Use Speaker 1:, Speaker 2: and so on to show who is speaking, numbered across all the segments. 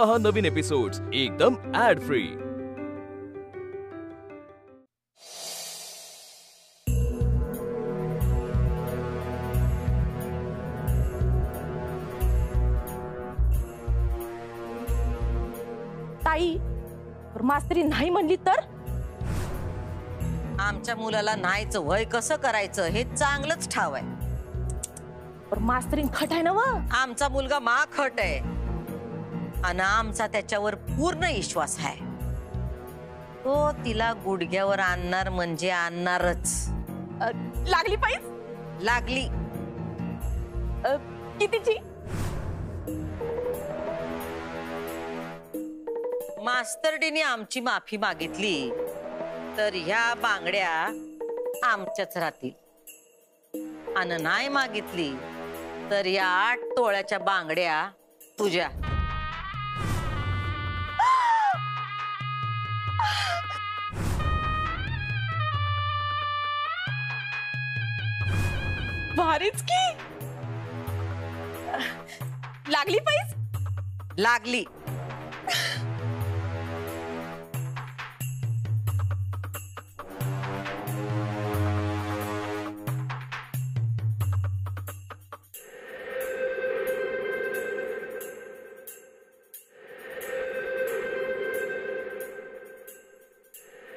Speaker 1: पहा नवीन एपिसोड्स एकदम add free.
Speaker 2: ताई, मास्तरी नाही म्हणली तर?
Speaker 3: आमच्या मुलाला नाहीचं वय कसं करायचं हे चांगलंच ठाव आहे।
Speaker 2: मास्तरीन खट आहे ना व? आमचा
Speaker 3: मुलगा खट आहे आणि आमचा त्याच्यावर पूर्ण विश्वास आहे। तो तिला गुडघ्यावर आणणार म्हणजे आणणारच।
Speaker 2: लागली पाहिजे?
Speaker 3: लागली।
Speaker 2: कितीची?
Speaker 3: मास्तरडीने आमची माफी मागितली तर ह्या बांगड्या आमच्याच राहतील आणि नाही मागितली तर या 8 तोळ्याच्या बांगड्या तुझ्या।
Speaker 2: भारीच की। लागली पाहिजे?
Speaker 3: लागली।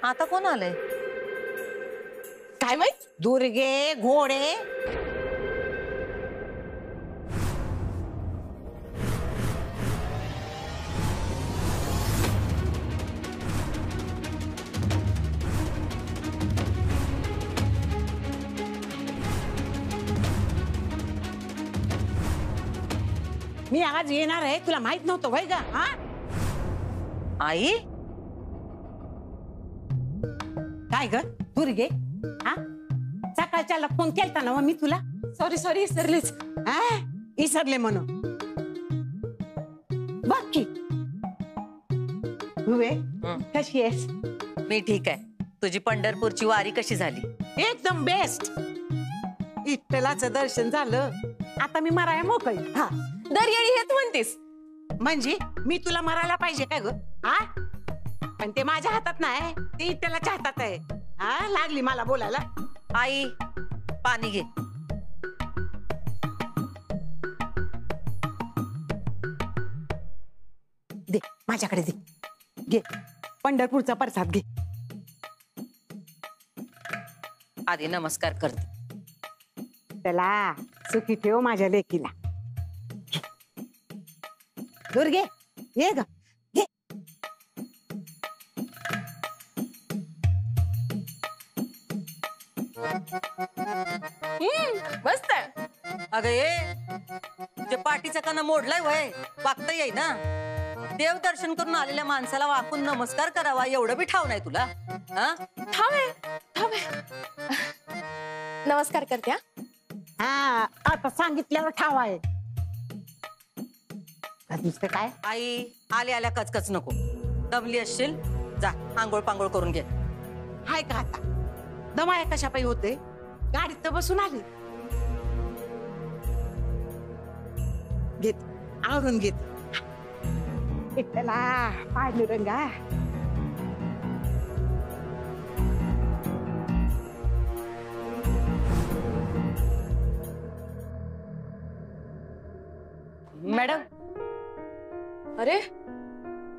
Speaker 3: आता कोण आलंय
Speaker 2: काय माहित?
Speaker 3: दुर्गे घोडे।
Speaker 4: मी आज येणार आहे, तुला माहित नव्हतं होय का? हा
Speaker 3: आई
Speaker 4: काय ग दुर्गे? हा सकाळच्याला फोन केलता ना मी तुला?
Speaker 2: सॉरी विसरलीच।
Speaker 4: विसरले म्हणून बाकी कशी आहेस?
Speaker 3: मी ठीक आहे। तुझी पंढरपूरची वारी कशी झाली?
Speaker 4: एकदम बेस्ट। विठ्ठलाचं दर्शन झालं, आता मी मराया मोकळी।
Speaker 2: हा दरवेळी हेच म्हणतेस
Speaker 4: म्हणजे मी तुला मरायला पाहिजे काय ग? हा पण ते माझ्या हातात नाही, ते विठ्ठलाच्या हातात आहे। हा लागली मला बोलायला।
Speaker 3: आई पाणी घे।
Speaker 4: दे माझ्याकडे दे, घे पंढरपूरचा प्रसाद घे।
Speaker 3: आधी नमस्कार करते।
Speaker 4: त्याला सुखी ठेव माझ्या लेकीला। दुर्गे ये ग, घे।
Speaker 2: मस्त आहे।
Speaker 3: अगं ये जे पाठीचा कणा मोडलाय वय वागता येई ना। देव दर्शन करून आलेल्या माणसाला वाकून नमस्कार करावा एवढं बी ठाव नाही तुला? हा
Speaker 2: ठाव आहे। नमस्कार करते।
Speaker 4: हा आता सांगितल्यावर ठाव आहे। नुसतं काय?
Speaker 3: आई आल्या आल्या कचकच नको। दमली असशील, जा आंघोळ पांघोळ करून घे।
Speaker 4: हाय का आता दमाय कशा पायी होते? गाडीत तर बसून आली। घेत आवरून घेत। इथला पांडुरंगा
Speaker 5: मॅडम।
Speaker 6: अरे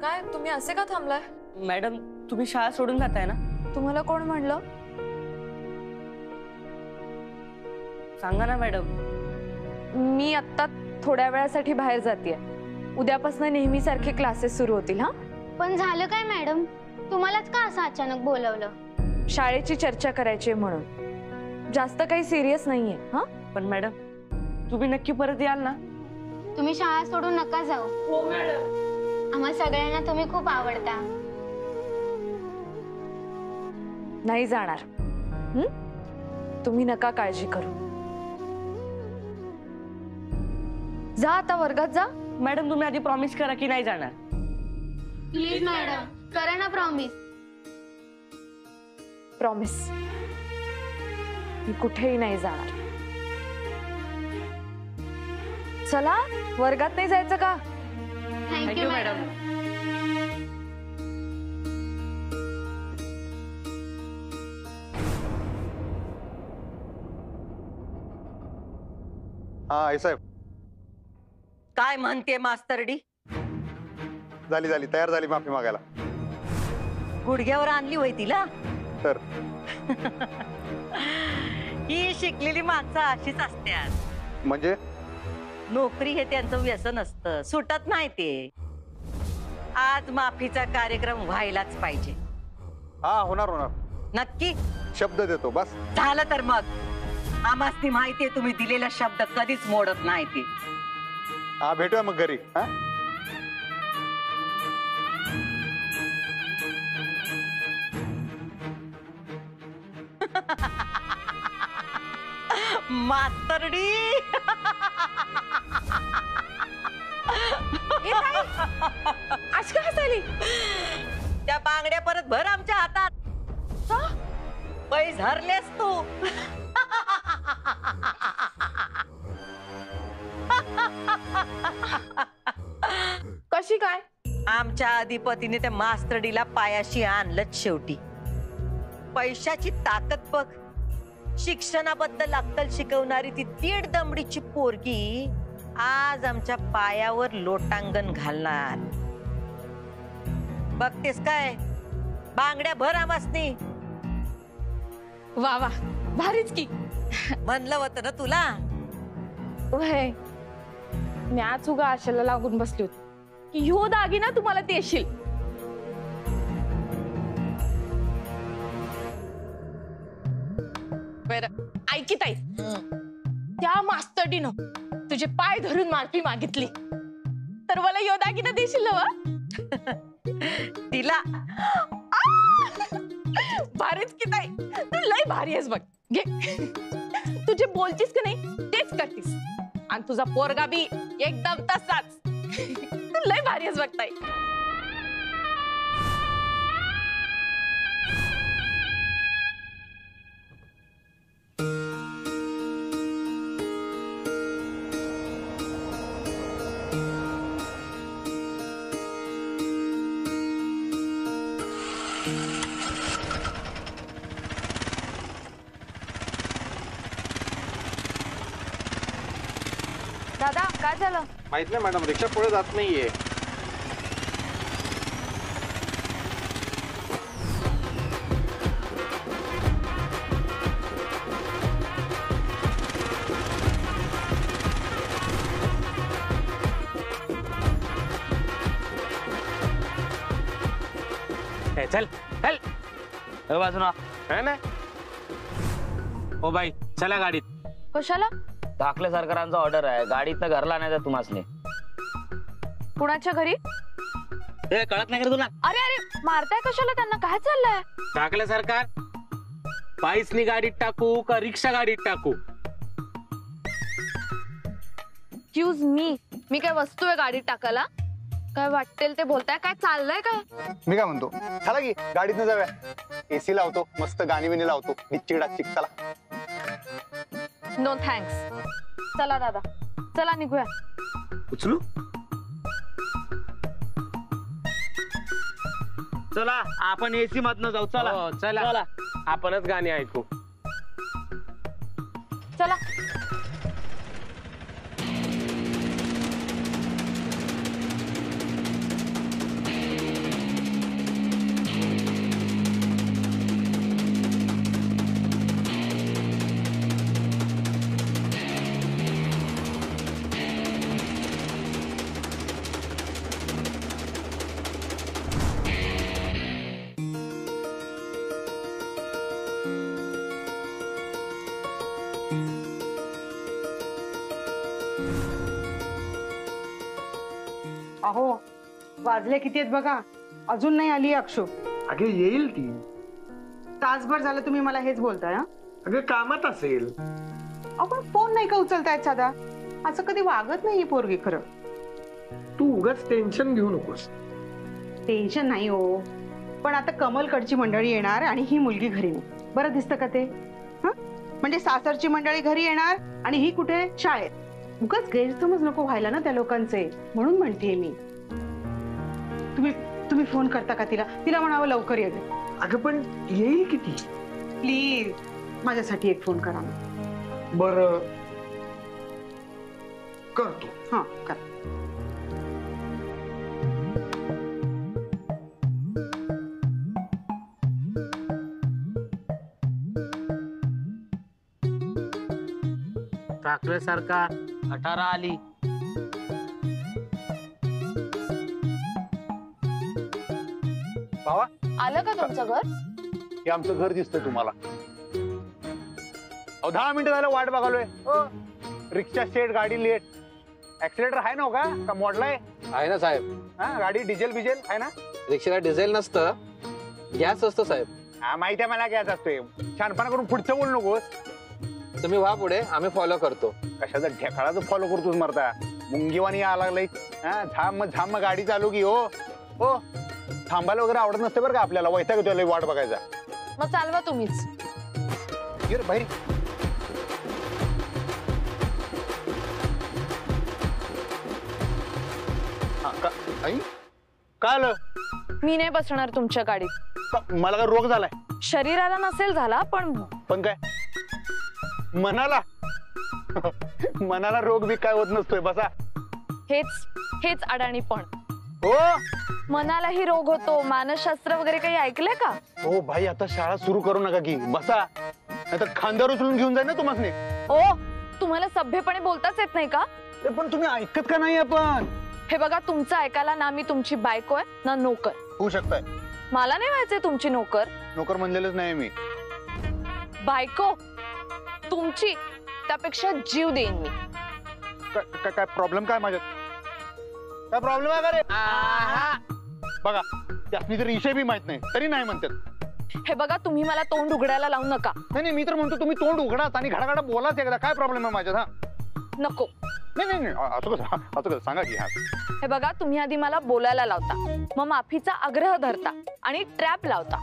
Speaker 6: काय तुम्ही असे का थांबलाय?
Speaker 5: मॅडम तुम्ही शाळा सोडून जाताय ना?
Speaker 6: तुम्हाला कोण म्हणलं?
Speaker 5: सांगा ना मॅडम।
Speaker 6: मी आता थोड्या वेळासाठी बाहेर जातेय। उद्यापासून नेहमीसारखे क्लासेस सुरू होतील। हा
Speaker 7: पण झालं काय मॅडम? तुम्हालाच का असं अचानक बोलवलं?
Speaker 6: शाळेची चर्चा करायची म्हणून। जास्त काही सिरियस नाहीये। हा
Speaker 5: पण मॅडम तुम्ही नक्की परत याल ना?
Speaker 7: तुम्ही शाळा सोडून नका जाऊ।
Speaker 6: हो मॅडम।
Speaker 7: आम्हा सगळ्यांना तुम्ही खूप आवडता।
Speaker 6: नाही जाणार। तुम्ही नका काळजी करू। जा आता वर्गात जा।
Speaker 5: मॅडम तुम्ही आधी प्रॉमिस करा की नाही जाणार।
Speaker 7: प्लीज मॅडम करा ना प्रॉमिस।
Speaker 6: प्रॉमिस मी कुठेही नाही जाणार। चला वर्गात नाही जायचं का?
Speaker 7: Thank you madam.
Speaker 8: हा आई साहेब.
Speaker 3: काय म्हणते मास्तरडी?
Speaker 8: झाली झाली, तयार झाली माफी मागायला.
Speaker 3: गुडघ्यावर आणली होय तिला?
Speaker 8: तर
Speaker 3: ही शिकलेली माणसं अशीच असतात.
Speaker 8: म्हणजे
Speaker 3: नोकरी हे त्यांचं व्यसन असतं, सुटत नाही ते. आज माफीचा कार्यक्रम व्हायलाच पाहिजे.
Speaker 8: हा होणार होणार,
Speaker 3: नक्की?
Speaker 8: शब्द देतो बस.
Speaker 3: झालं तर मग. आम्हासनी माहितीये तुम्ही दिलेला शब्द कधीच मोडत नाही ते.
Speaker 8: हा भेटूया मग घरी. हा
Speaker 3: मास्तरडी.
Speaker 2: आज का हसायली?
Speaker 3: त्या बांगड्या परत भर आमच्या हातात. पैस हरलेस तू.
Speaker 2: कशी काय?
Speaker 3: आमच्या अधिपतीने त्या मास्तरडीला पायाशी आणलंच शेवटी. पैशाची ताकद बघ. शिक्षणाबद्दल अक्कल शिकवणारी ती 1.5 दमडीची पोरगी आज आमच्या पायावर लोटांगण घालणार. बघतेस काय? बांगड्या भर आमासनी.
Speaker 2: वा वा, भारीच की.
Speaker 3: म्हणलं होतं ना तुला.
Speaker 2: वय मी आज उगा आशेला लागून बसली होती की ह्यो दागिना तुम्हाला देशील. बरं ऐकी ताई, त्या मास्तरडीनं तुझे पाय धरून माफी मागितली तर मला ह्यो दागिना देशील ना?
Speaker 3: तिला
Speaker 2: भारीच की ताई, तू लय भारी आहेस बघ. घे, तुझे बोलतीस की नाही तेच करतीस. आणि तुझा पोरगा बी एकदम तसाच. तू लय भारी आहेस बघ ताई.
Speaker 6: दादा काय झालं?
Speaker 8: माहित नाही मॅडम, रिक्षा पुढे जात नाहीये.
Speaker 9: चल चल
Speaker 5: बाजूना
Speaker 9: है ना. ओ बाई चला गाडीत.
Speaker 6: कशाला?
Speaker 5: धाकले सरकारांचा ऑर्डर आहे, गाडीतनं घरला नाही तुम्हाला.
Speaker 6: कुणाच्या घरी?
Speaker 9: हे कळत नाही का तुला?
Speaker 6: अरे अरे मारताय कशाला त्यांना? काय चाललंय?
Speaker 9: टाकलं सरकार. पायीसनी गाडीत टाकू का रिक्षा गाडीत टाकू?
Speaker 6: एक्सक्यूज मी काय वस्तू आहे गाडीत टाकायला? काय वाटेल ते बोलताय? काय चाललंय काय?
Speaker 8: मी काय म्हणतो, चला की गाडीतनं जाऊया. एसी लावतो, मस्त गाणी बिणी लावतो, डिच्चिक डाच्चिक. चला.
Speaker 6: No thanks. चला दादा, चला निघूया.
Speaker 9: उचलू.
Speaker 5: चला आपण एसी मधनं जाऊ. चला
Speaker 9: हो, चला आपणच गाणी ऐकू.
Speaker 6: चला.
Speaker 4: अहो वाजले किती आहेत बघा, अजून नाही आली अक्षू.
Speaker 10: अगे येईल ती.
Speaker 4: तासभर झालं तुम्ही मला हेच बोलताय. हा
Speaker 10: अगं कामात असेल.
Speaker 4: आपण फोन नाही का उचलतायत साधा? असं कधी वागत नाही पोरगी. खरं
Speaker 10: तू उगाच टेन्शन घेऊ नकोस.
Speaker 4: टेन्शन नाही हो, पण आता कमलकडची मंडळी येणार आणि ही मुलगी घरी नाही. बरं दिसतं का ते? म्हणजे सासरची मंडळी घरी येणार आणि ही कुठे? शाळेत. उगाच गैरसमज नको व्हायला ना त्या लोकांचे, म्हणून म्हणतेय मी. तुम्ही फोन करता का तिला? तिला म्हणावं लवकर ये.
Speaker 10: अगं पण येईल किती?
Speaker 4: प्लीज माझ्यासाठी एक फोन करा.
Speaker 10: बर करतो.
Speaker 4: हा कर.
Speaker 9: टाकले सारखा 18 आली.
Speaker 8: भावा
Speaker 6: आलं का तुमचं घर?
Speaker 8: हे आमचं घर दिसतंय तुम्हाला. अहो 10 मिनिटं झालं वाट बघालोय. रिक्षा स्टेट, गाडी लेट. ऍक्सिलेटर आहे ना का मोडलाय?
Speaker 11: आहे ना साहेब.
Speaker 8: हा गाडी डिझेल बिझेल आहे ना?
Speaker 11: रिक्षाला डिझेल नसतं, गॅस असतं साहेब.
Speaker 8: हा माहिती आहे मला गॅस असतोय. छानपणा करून पुढचं बोल नको.
Speaker 11: तुम्ही व्हा पुढे, आम्ही फॉलो करतो.
Speaker 8: कशाचा ढेकाळाचं फॉलो करतोस मरता? मुंगीवानी या लागलंय. हा झाम गाडी चालू की. हो थांबायला वगैरे आवडत नसते बरं का आपल्याला. वैताग येतोय लय वाट बघायचा.
Speaker 6: मग चालवा तुम्हीच.
Speaker 8: ये रे बाहेर. काय आलं?
Speaker 6: मी नाही बसणार तुमच्या गाडीत.
Speaker 8: मला काय रोग झालाय?
Speaker 6: शरीराला नसेल झाला, पण
Speaker 8: काय मनाला? मनाला रोग बी काय होत नसतोय. बसा.
Speaker 6: हेच अडाणी पण.
Speaker 8: हो
Speaker 6: मनालाही रोग होतो. मानसशास्त्र वगैरे काही ऐकलंय का?
Speaker 8: हो भाई आता शाळा सुरू करू नका की. बसा, नाहीतर खांद्यावर उचलून घेऊन जाईल ना तुम्हाला.
Speaker 6: ओ तुम्हाला सभ्यपणे बोलताच येत नाही का?
Speaker 8: पण तुम्ही ऐकत का नाही? आपण
Speaker 6: हे बघा, तुमचं ऐकायला ना मी तुमची बायको आहे ना नोकर.
Speaker 8: होऊ शकताय.
Speaker 6: मला नाही व्हायचंय तुमची नोकर.
Speaker 8: नोकर म्हणलेलंच नाही मी.
Speaker 6: बायको तुमची, त्यापेक्षा जीव देईन मी.
Speaker 8: काय प्रॉब्लेम काय माझ्यात? काय प्रॉब्लेम आहे का रे? बघा त्यासनी जर विषय बी माहित नाही तरी नाही म्हणतात.
Speaker 6: हे बघा, तुम्ही मला तोंड उघडायला लावू नका.
Speaker 8: नाही मी तर म्हणतो तुम्ही तोंड उघडाच आणि घडाघडा बोलाच एकदा. काय प्रॉब्लेम आहे माझ्यात? हा
Speaker 6: नको.
Speaker 8: नाही असं कसं सांगा की. हा
Speaker 6: हे बघा, तुम्ही आधी मला बोलायला लावता, मग माफीचा आग्रह धरता आणि ट्रॅप लावता.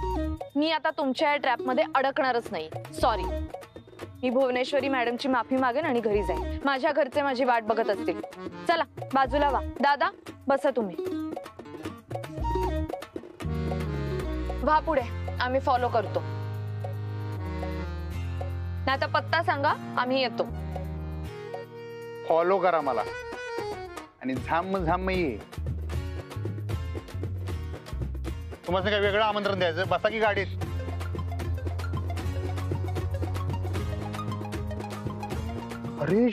Speaker 6: मी आता तुमच्या या ट्रॅप मध्ये अडकणारच नाही. सॉरी. मी भुवनेश्वरी मॅडमची माफी मागेन आणि घरी जाईन. माझ्या घरचे माझी वाट बघत असतील. चला बाजूला वा. दादा बसा तुम्ही. वा पुढे, आम्ही फॉलो करतो. नाही तर पत्ता सांगा, आम्ही येतो.
Speaker 8: फॉलो करा मला आणि झाम ये. तुम्हाला काय वेगळं आमंत्रण द्यायचं? बसा की गाडीत. अरे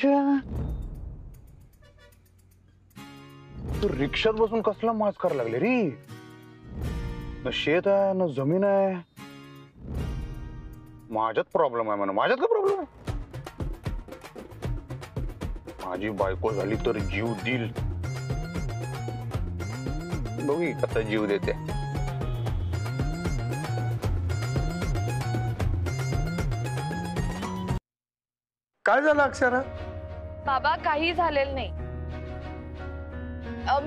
Speaker 8: तू रिक्षात बसून कसला माज करायला लागले रे? न शेत आहे न जमीन आहे. माझ्यात प्रॉब्लेम आहे म्हणा. माझ्यात काय प्रॉब्लेम आहे? माझी बायको झाली तर जीव देईल. बघू कसा जीव देते.
Speaker 10: काय झालं अक्षरा?
Speaker 6: बाबा काही झालेलं नाही.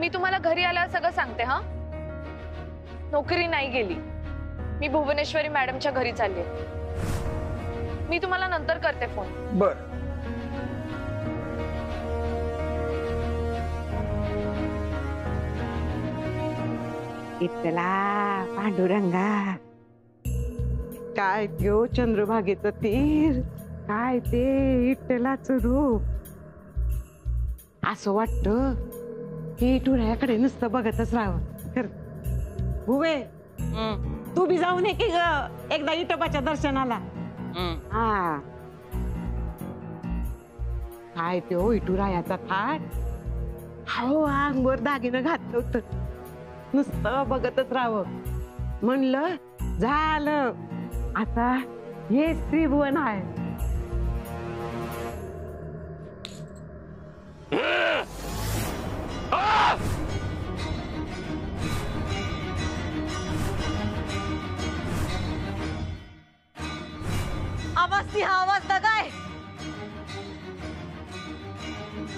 Speaker 6: मी तुम्हाला घरी आल्यावर सगळं सांगते. हा नोकरी नाही गेली. मी भुवनेश्वरी मॅडमच्या घरी चालली. मी तुम्हाला नंतर करते फोन.
Speaker 10: बर.
Speaker 4: इतला पांडुरंगा, काय त्यो चंद्रभागेचं तीर, काय ते इटलाचं रूप. असं वाटत की टुळ्याकडे नुसतं बघतच राहावं. भुवे तू बी जाऊन ये की ग एकदा इटोबाच्या दर्शनाला. हा काय त्यो इटुरायाचा थाट. हो अंगवर दागिनं घातलं होतं. नुसतं बघतच राहावं म्हणलं. झालं आता हे त्रिभुवन आहे.
Speaker 3: आवाज ती हा आवाज दगाय.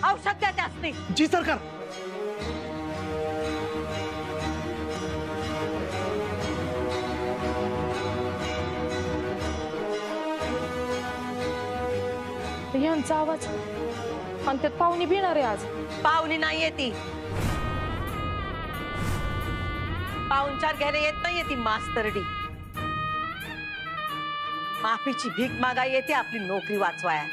Speaker 3: औषध द्या त्यासनी.
Speaker 10: जी सरकार.
Speaker 6: यांचा आवाज आणि त्यात पाहुणी भिणार आहे आज.
Speaker 3: पाहुणी नाहीये ती. पाहुणचार घ्यायला येत नाहीये ती मास्तरडी. माफीची भीक मागा येते आपली नोकरी वाचवाया.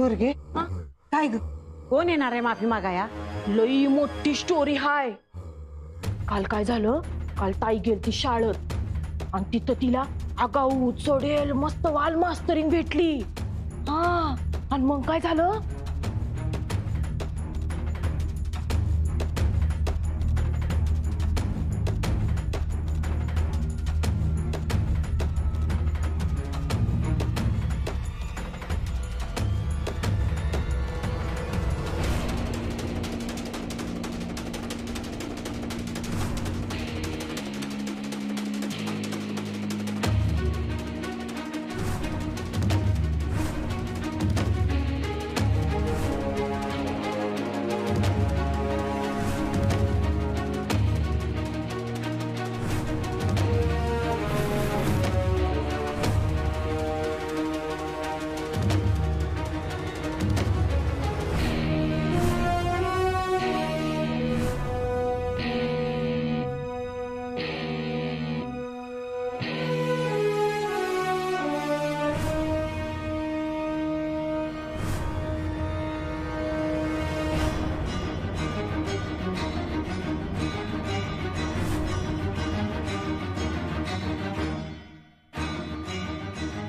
Speaker 4: दुर्गे काय ग कोण येणार आहे माफी मागाया?
Speaker 2: लई मोठी स्टोरी हाय. काल काय झालं, काल ताई गेलती शाळेत आणि तिथं तिला आगाऊ चढेल मस्त वाल मास्तरिंग भेटली. हा आणि मग काय झालं,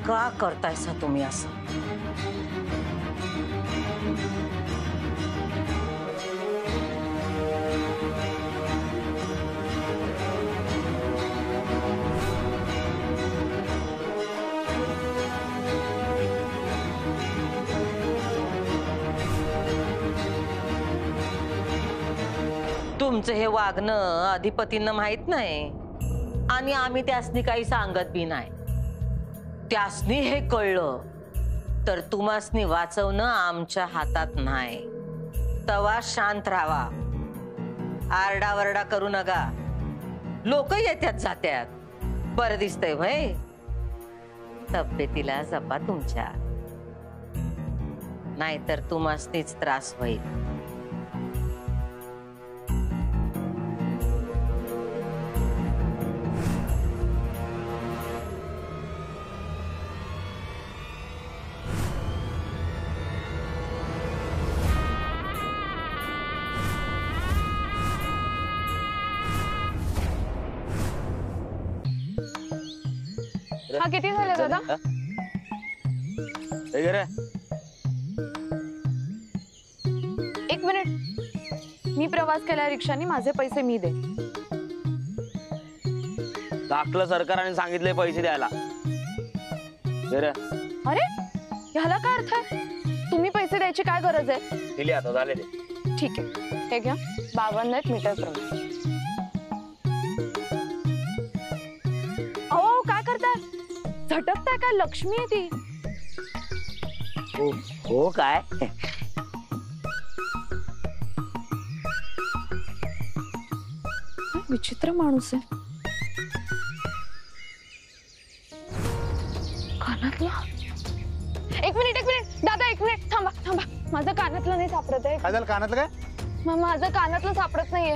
Speaker 3: का करतायसा तुम्ही असं? तुमचं हे वागणं अधिपतींना माहित नाही आणि आम्ही त्यासनी काही सांगत बी नाही. त्यासनी हे कळलं तर तुम्हासनी वाचवणं आमच्या हातात नाही. तवा शांत राहावा, आरडावरडा करू नका. लोक येत्यात जात्यात, बरं दिसतंय भाई. तब्येतीला जपा तुमच्या, नाहीतर तुम्हासनीच त्रास होईल.
Speaker 6: हा किती झाले दादा? एक मिनिट, मी प्रवास केला रिक्षाने, माझे पैसे मी दे.
Speaker 5: दाखलं सरकारने सांगितले पैसे द्यायला.
Speaker 6: अरे ह्याला काय अर्थ आहे? तुम्ही पैसे द्यायची काय गरज आहे?
Speaker 5: दिले आता, झाले ते.
Speaker 6: ठीक आहे, हे घ्या 52 मीटर प्रमाणे. अहो काय करताय, झटकताय काय? लक्ष्मी आहे ती.
Speaker 5: हो काय?
Speaker 6: विचित्र माणूस आहे. कानातला, एक मिनिट दादा, एक मिनिट थांबा. माझं कानातलं नाही सापडत आहे.
Speaker 8: काय झालं कानातलं? काय
Speaker 6: माझं कानातलं सापडत नाहीये.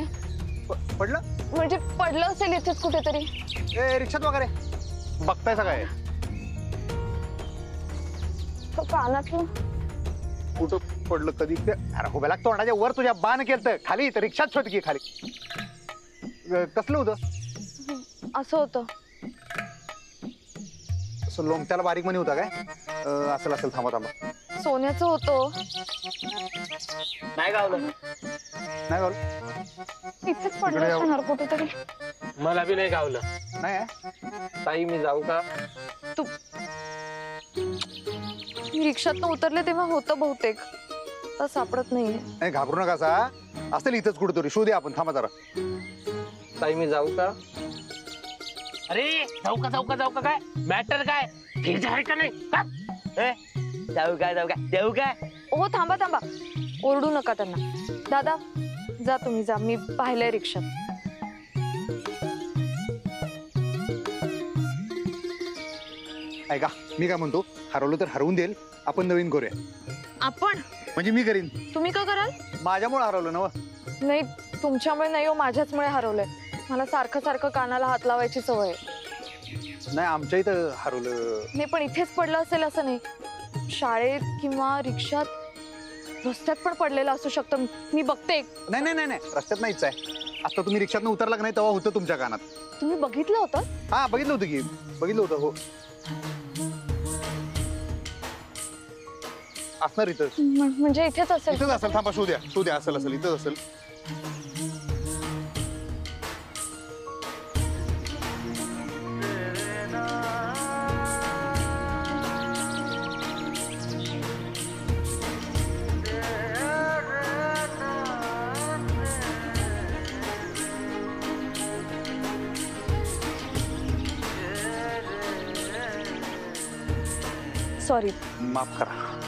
Speaker 8: पडलं?
Speaker 6: म्हणजे पडलं असेल इथेच कुठेतरी.
Speaker 8: रिक्षात वगैरे बघताय सगळं?
Speaker 6: कानातलं
Speaker 8: कुठं पडलं? कधी? अरे हो, तोंडाच्या वर तुझ्या बाण केलं खाली, तर रिक्षात शोध की खाली. कसलं होतं?
Speaker 6: असं होतं.
Speaker 8: असं लोमट्याला बारीक मणी होता काय? असेल. थांबा.
Speaker 6: सोन्याचं होतं.
Speaker 5: नाही गावलं.
Speaker 6: इथेच पडलं असणार कुठेतरी.
Speaker 9: मला बी नाही गावलं.
Speaker 8: नाही.
Speaker 11: ताई मी जाऊ का?
Speaker 6: तू रिक्षात उतरले तेव्हा होतं बहुतेक, तर सापडत नाहीये.
Speaker 8: घाबरू नका सा, असेल इथंच कुठेतरी. शोधे आपण, थांबा जरा.
Speaker 11: ताई मी जाऊ का?
Speaker 9: अरे जाऊ का काय मॅटर काय? ठीक आहे का नाही?
Speaker 5: जाऊ काय?
Speaker 6: हो थांबा, ओरडू नका त्यांना. दादा जा, तुम्ही जा, मी पाहिलंय रिक्षात.
Speaker 8: ऐका, मी काय म्हणतो, हरवलं तर हरवून देईल, आपण नवीन करूया.
Speaker 6: आपण
Speaker 8: म्हणजे मी करीन.
Speaker 6: तुम्ही का कराल?
Speaker 8: माझ्यामुळे हरवलं ना?
Speaker 6: नाही, तुमच्यामुळे नाही हो, माझ्याचमुळे हरवलंय. मला सारखं कानाला हात लावायची सवय.
Speaker 8: नाही, आमच्या इथं हरवलं.
Speaker 6: नाही, पण इथेच पडलं असेल असं नाही. शाळेत किंवा रिक्षात रस्त्यात पण पडलेलं असू शकतं. मी बघते.
Speaker 8: नाही नाही नाही नाही, रस्त्यात नाहीच आहे. आता तुम्ही रिक्षातनं उतरला का नाही तेव्हा होतं तुमच्या कानात.
Speaker 6: तुम्ही बघितलं होतं?
Speaker 8: हा बघितलं होतं की, बघितलं होतं. हो असणार इथं.
Speaker 6: म्हणजे इथेच असेल.
Speaker 8: इथंच असेल. थांबा शोध्या शोध्या. असेल असेल इथंच असेल.
Speaker 6: सॉरी.
Speaker 8: माफ करा.